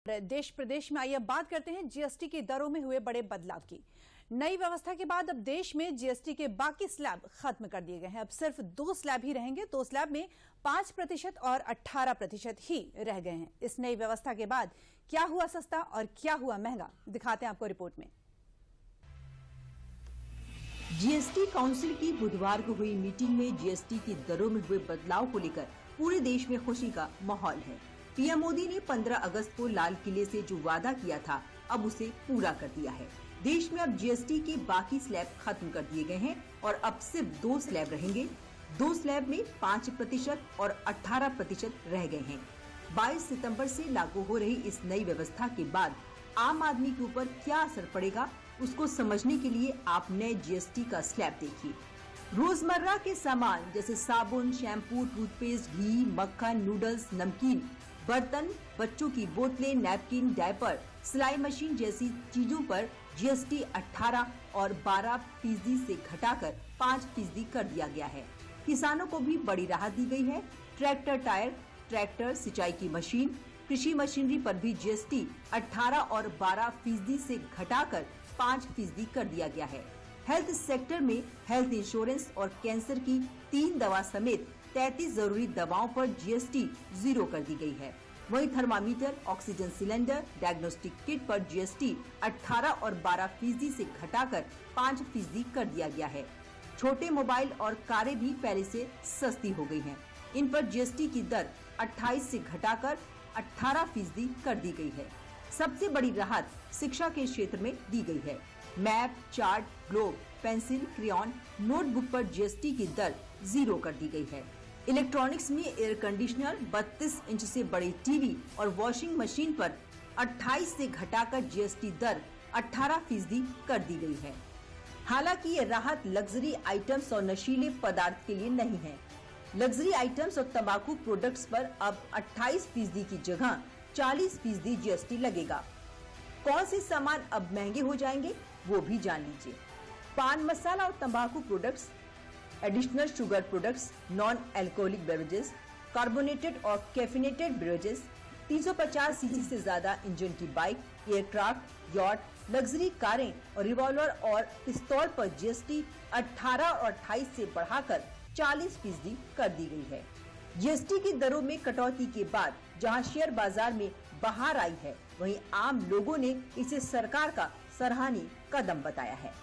देश प्रदेश में आइए अब बात करते हैं जीएसटी की दरों में हुए बड़े बदलाव की। नई व्यवस्था के बाद अब देश में जीएसटी के बाकी स्लैब खत्म कर दिए गए हैं। अब सिर्फ 2 स्लैब ही रहेंगे। 2 स्लैब में 5% और 18% ही रह गए हैं। इस नई व्यवस्था के बाद क्या हुआ सस्ता और क्या हुआ महंगा, दिखाते हैं आपको रिपोर्ट में। जीएसटी काउंसिल की बुधवार को हुई मीटिंग में जीएसटी की दरों में हुए बदलाव को लेकर पूरे देश में खुशी का माहौल है। पीएम मोदी ने 15 अगस्त को लाल किले से जो वादा किया था, अब उसे पूरा कर दिया है। देश में अब जीएसटी के बाकी स्लैब खत्म कर दिए गए हैं और अब सिर्फ 2 स्लैब रहेंगे। 2 स्लैब में 5% और 18% रह गए हैं। 22 सितंबर से लागू हो रही इस नई व्यवस्था के बाद आम आदमी के ऊपर क्या असर पड़ेगा, उसको समझने के लिए आप नए जीएसटी का स्लैब देखिए। रोजमर्रा के सामान जैसे साबुन, शैम्पू, टूथपेस्ट, घी, मक्खन, नूडल्स, नमकीन, बर्तन, बच्चों की बोतलें, नैपकिन, डायपर, सिलाई मशीन जैसी चीजों पर जीएसटी 18 और 12% से घटाकर 5% कर दिया गया है। किसानों को भी बड़ी राहत दी गई है। ट्रैक्टर टायर, ट्रैक्टर, सिंचाई की मशीन, कृषि मशीनरी पर भी जीएसटी 18 और 12% से घटाकर 5% कर दिया गया है। हेल्थ सेक्टर में हेल्थ इंश्योरेंस और कैंसर की 3 दवा समेत 33 जरूरी दवाओं पर जीएसटी 0 कर दी गई है। वहीं thermometer, oxygen cylinder, diagnostic kit पर जीएसटी 18 और 12% से घटाकर 5% कर दिया गया है। छोटे मोबाइल और कारें भी पहले से सस्ती हो गई हैं। इन पर जीएसटी की दर 28 से घटाकर 18% कर दी गई है। सबसे बड़ी राहत शिक्षा के क्षेत्र में दी गई है। Map, chart, globe, pencil, crayon, notebook पर जीएसटी की दर 0 कर दी गई है। इलेक्ट्रॉनिक्स में एयर कंडीशनर, 32 इंच से बड़ी टीवी और वॉशिंग मशीन पर 28 से घटाकर जीएसटी दर 18% कर दी गई है। हालांकि ये राहत लग्जरी आइटम्स और नशीले पदार्थ के लिए नहीं है। लग्जरी आइटम्स और तंबाकू प्रोडक्ट्स पर अब 28% की जगह 40% जीएसटी लगेगा। कौन से सामान अब महंगे हो जाएंगे, वो भी जान लीजिए। पान मसाला और तंबाकू products, additional sugar products, non alcoholic beverages, carbonated और कैफिनेटेड बेवरेजेस, 350 सीसी से ज्यादा इंजन की बाइक, एयरक्राफ्ट, यॉट, लग्जरी कारें और रिवॉल्वर और पिस्तौल पर जीएसटी 18 और 28 से बढ़ाकर 40% कर दी गई है। जीएसटी की दरों में कटौती के बाद जहां शेयर बाजार में बहार आई है, वहीं आम लोगों ने इसे सरकार का सराहनीय कदम बताया है।